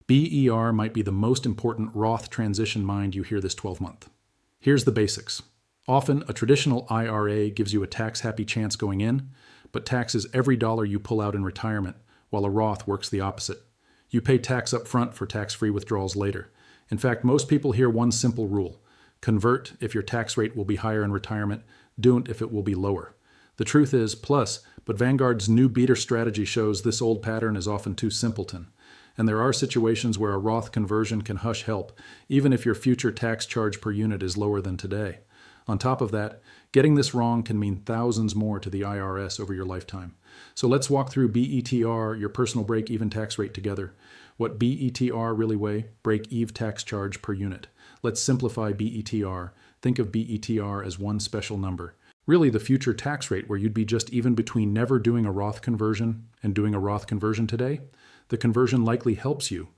BER might be the most important Roth transition mind you hear this 12-month. Here's the basics. Often, a traditional IRA gives you a tax-happy chance going in, but taxes every dollar you pull out in retirement, while a Roth works the opposite. You pay tax up front for tax-free withdrawals later. In fact, most people hear one simple rule: convert if your tax rate will be higher in retirement, don't if it will be lower. The truth is, but Vanguard's new BETR strategy shows this old pattern is often too simpleton. And there are situations where a Roth conversion can hush help, even if your future tax charge per unit is lower than today. On top of that, getting this wrong can mean thousands more to the IRS over your lifetime. So let's walk through BETR, your personal break-even tax rate, together. What BETR really weigh? Break-even tax charge per unit. Let's simplify BETR. Think of BETR as one special number. Really the future tax rate where you'd be just even between never doing a Roth conversion and doing a Roth conversion today. The conversion likely helps you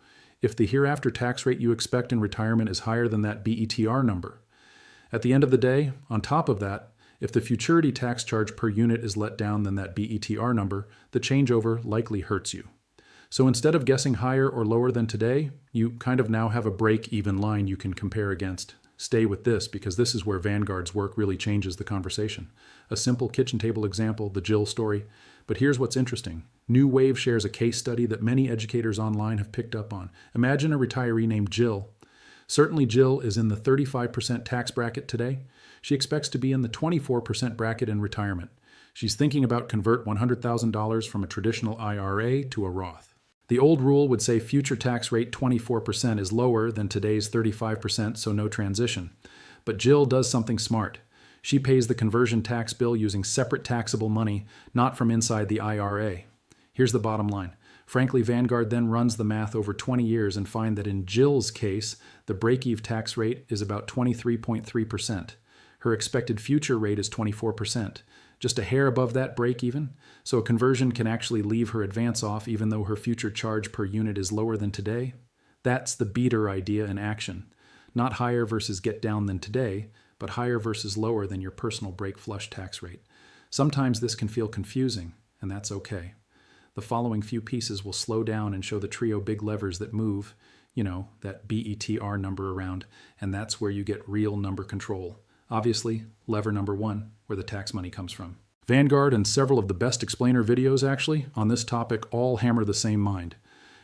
if the hereafter tax rate you expect in retirement is higher than that BETR number. At the end of the day, on top of that, if the futurity tax charge per unit is let down than that BETR number, the changeover likely hurts you. So instead of guessing higher or lower than today, you kind of now have a break-even line you can compare against. Stay with this because this is where Vanguard's work really changes the conversation. A simple kitchen table example, the Jill story. But here's what's interesting. New Wave shares a case study that many educators online have picked up on. Imagine a retiree named Jill. Certainly Jill is in the 35% tax bracket today. She expects to be in the 24% bracket in retirement. She's thinking about convert $100,000 from a traditional IRA to a Roth. The old rule would say future tax rate 24% is lower than today's 35%, so no transition. But Jill does something smart. She pays the conversion tax bill using separate taxable money, not from inside the IRA. Here's the bottom line. Frankly, Vanguard then runs the math over 20 years and find that in Jill's case, the break-even tax rate is about 23.3%. Her expected future rate is 24%. Just a hair above that break-even, so a conversion can actually leave her advance off even though her future charge per unit is lower than today. That's the BETR idea in action. Not higher versus get down than today, but higher versus lower than your personal break flush tax rate. Sometimes this can feel confusing, and that's okay. The following few pieces will slow down and show the trio big levers that move, that BETR number around, and that's where you get real number control. Obviously, lever number one, where the tax money comes from. Vanguard and several of the best explainer videos actually on this topic all hammer the same mind.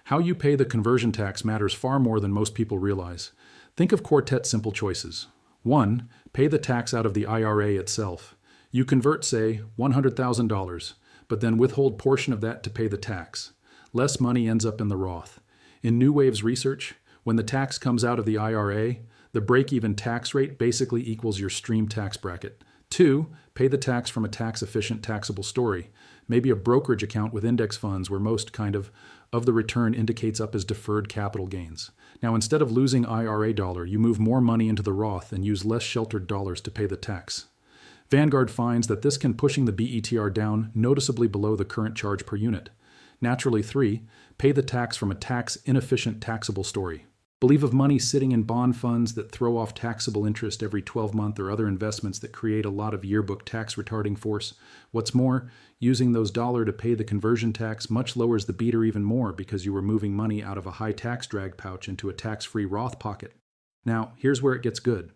How you pay the conversion tax matters far more than most people realize. Think of Quartet simple choices. 1. Pay the tax out of the IRA itself. You convert, say, $100,000, but then withhold portion of that to pay the tax. Less money ends up in the Roth. In New Wave's research, when the tax comes out of the IRA, the break-even tax rate basically equals your stream tax bracket. 2, pay the tax from a tax-efficient taxable story, maybe a brokerage account with index funds where most of the return indicates up as deferred capital gains. Now, instead of losing IRA dollar, you move more money into the Roth and use less sheltered dollars to pay the tax. Vanguard finds that this can pushing the BETR down noticeably below the current charge per unit. Naturally, 3, pay the tax from a tax-inefficient taxable story. Believe of money sitting in bond funds that throw off taxable interest every 12-month or other investments that create a lot of yearbook tax retarding force. What's more, using those dollars to pay the conversion tax much lowers the BETR even more because you were moving money out of a high tax drag pouch into a tax-free Roth pocket. Now, here's where it gets good.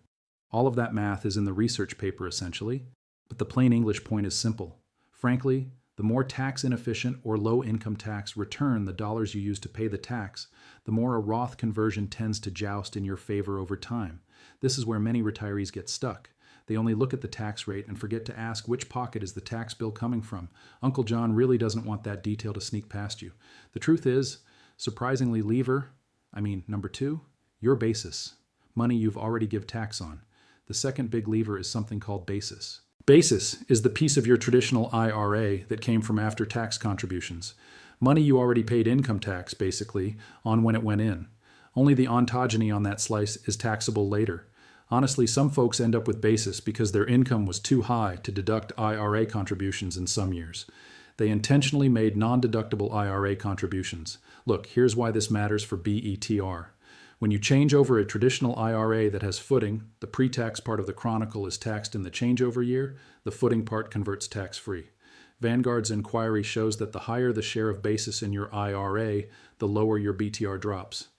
All of that math is in the research paper essentially, but the plain English point is simple. Frankly, the more tax-inefficient or low-income tax return the dollars you use to pay the tax, the more a Roth conversion tends to joust in your favor over time. This is where many retirees get stuck. They only look at the tax rate and forget to ask which pocket is the tax bill coming from. Uncle John really doesn't want that detail to sneak past you. The truth is, surprisingly number 2, your basis. Money you've already give tax on. The second big lever is something called basis. Basis is the piece of your traditional IRA that came from after-tax contributions. Money you already paid income tax, basically, on when it went in. Only the ontogeny on that slice is taxable later. Honestly, some folks end up with basis because their income was too high to deduct IRA contributions in some years. They intentionally made non-deductible IRA contributions. Look, here's why this matters for BETR. When you change over a traditional IRA that has footing, the pre-tax part of the chronicle is taxed in the changeover year, the footing part converts tax-free. Vanguard's inquiry shows that the higher the share of basis in your IRA, the lower your BTR drops.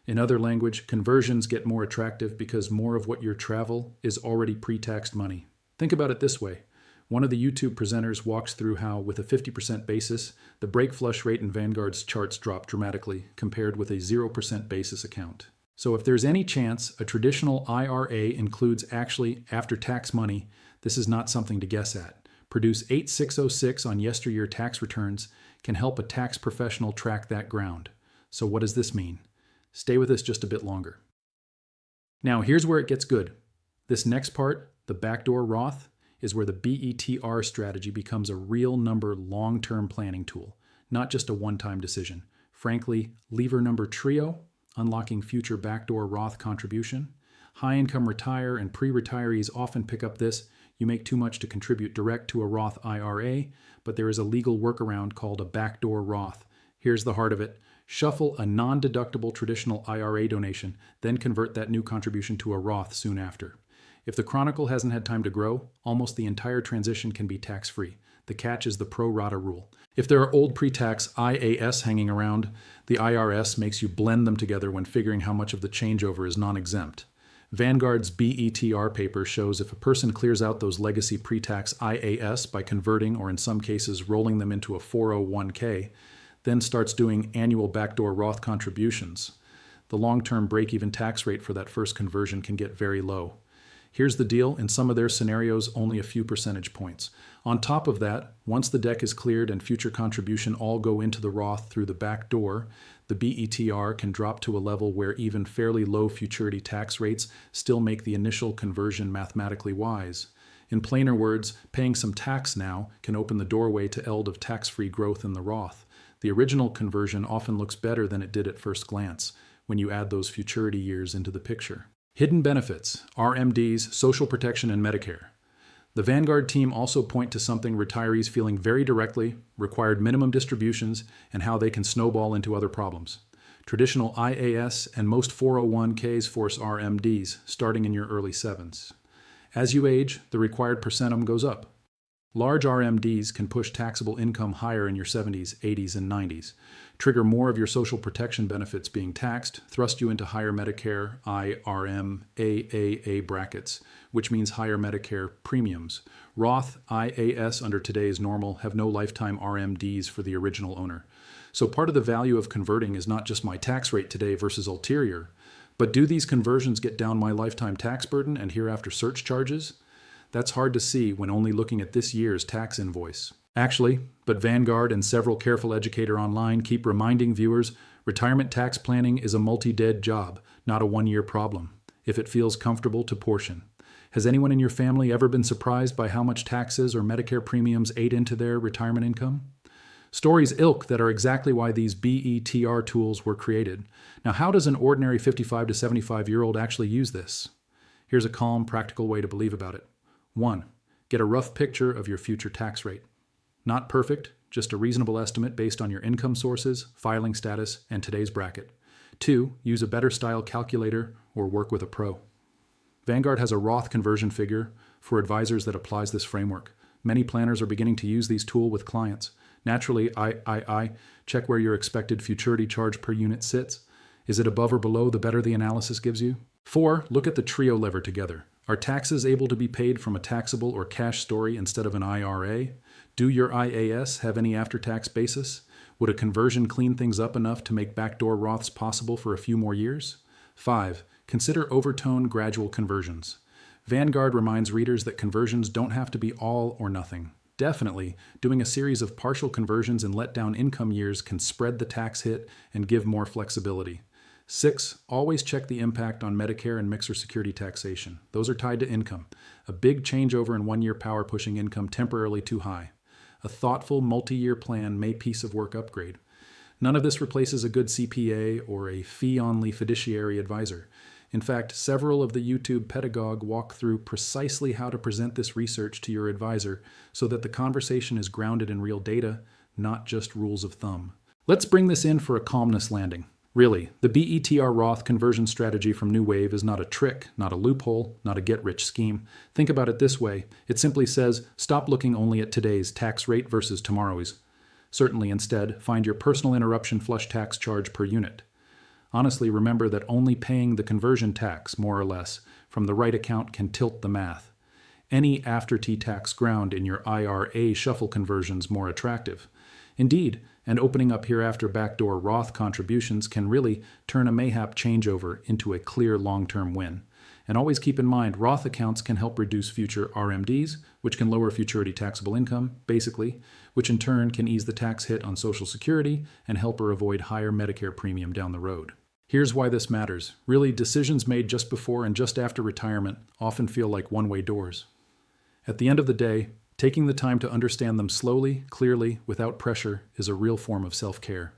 In other language, conversions get more attractive because more of what you travel is already pre-taxed money. Think about it this way. One of the YouTube presenters walks through how, with a 50% basis, the break flush rate in Vanguard's charts drop dramatically compared with a 0% basis account. So if there's any chance a traditional IRA includes actually after-tax money, this is not something to guess at. Produce 8606 on yesteryear tax returns can help a tax professional track that ground. So what does this mean? Stay with us just a bit longer. Now here's where it gets good. This next part, the Backdoor Roth, is where the BETR strategy becomes a real number long-term planning tool, not just a one-time decision. Frankly, lever number trio, unlocking future backdoor Roth contribution. High-income retire and pre-retirees often pick up this. You make too much to contribute direct to a Roth IRA, but there is a legal workaround called a backdoor Roth. Here's the heart of it. Shuffle a non-deductible traditional IRA donation, then convert that new contribution to a Roth soon after. If the Chronicle hasn't had time to grow, almost the entire transition can be tax-free. The catch is the pro rata rule. If there are old pre-tax IAS hanging around, the IRS makes you blend them together when figuring how much of the changeover is non-exempt. Vanguard's BETR paper shows if a person clears out those legacy pre-tax IAS by converting or in some cases rolling them into a 401k, then starts doing annual backdoor Roth contributions, the long-term break-even tax rate for that first conversion can get very low. Here's the deal, in some of their scenarios, only a few percentage points. On top of that, once the deck is cleared and future contribution all go into the Roth through the back door, the BETR can drop to a level where even fairly low futurity tax rates still make the initial conversion mathematically wise. In plainer words, paying some tax now can open the doorway to eld of tax-free growth in the Roth. The original conversion often looks better than it did at first glance when you add those futurity years into the picture. Hidden benefits, RMDs, social protection, and Medicare. The Vanguard team also point to something retirees feeling very directly, required minimum distributions, and how they can snowball into other problems. Traditional IAS and most 401ks force RMDs, starting in your early 7s. As you age, the required percentum goes up. Large RMDs can push taxable income higher in your 70s, 80s, and 90s, trigger more of your social protection benefits being taxed, thrust you into higher Medicare IRMAA brackets, which means higher Medicare premiums. Roth IAS under today's normal have no lifetime RMDs for the original owner. So part of the value of converting is not just my tax rate today versus ulterior, but do these conversions get down my lifetime tax burden and hereafter search charges? That's hard to see when only looking at this year's tax invoice. Actually, but Vanguard and several careful educator online keep reminding viewers retirement tax planning is a multi-dead job, not a one-year problem, if it feels comfortable to portion. Has anyone in your family ever been surprised by how much taxes or Medicare premiums ate into their retirement income? Stories ilk that are exactly why these BETR tools were created. Now, how does an ordinary 55 to 75-year-old actually use this? Here's a calm, practical way to believe about it. 1. Get a rough picture of your future tax rate. Not perfect, just a reasonable estimate based on your income sources, filing status, and today's bracket. 2. Use a better style calculator or work with a pro. Vanguard has a Roth conversion figure for advisors that applies this framework. Many planners are beginning to use these tools with clients. Naturally, check where your expected futurity charge per unit sits. Is it above or below the better the analysis gives you? 4. Look at the trio lever together. Are taxes able to be paid from a taxable or cash story instead of an IRA? Do your IAS have any after-tax basis? Would a conversion clean things up enough to make backdoor Roths possible for a few more years? 5. Consider overtone gradual conversions. Vanguard reminds readers that conversions don't have to be all or nothing. Definitely, doing a series of partial conversions in let-down income years can spread the tax hit and give more flexibility. 6. Always check the impact on Medicare and mixer security taxation. Those are tied to income. A big changeover in one-year power pushing income temporarily too high. A thoughtful multi-year plan may piece of work upgrade. None of this replaces a good CPA or a fee-only fiduciary advisor. In fact, several of the YouTube pedagogue walk through precisely how to present this research to your advisor so that the conversation is grounded in real data, not just rules of thumb. Let's bring this in for a calmness landing. Really, the BETR Roth conversion strategy from New Wave is not a trick, not a loophole, not a get-rich scheme. Think about it this way. It simply says, stop looking only at today's tax rate versus tomorrow's. Certainly, instead, find your personal interruption flush tax charge per unit. Honestly, remember that only paying the conversion tax, more or less, from the right account can tilt the math. Any after-tax ground in your IRA shuffle conversions more attractive. Indeed, and opening up hereafter backdoor Roth contributions can really turn a mayhap changeover into a clear long-term win. And always keep in mind, Roth accounts can help reduce future RMDs, which can lower futurity taxable income, basically, which in turn can ease the tax hit on Social Security and help her avoid higher Medicare premium down the road. Here's why this matters. Really, decisions made just before and just after retirement often feel like one-way doors. At the end of the day, taking the time to understand them slowly, clearly, without pressure is a real form of self-care.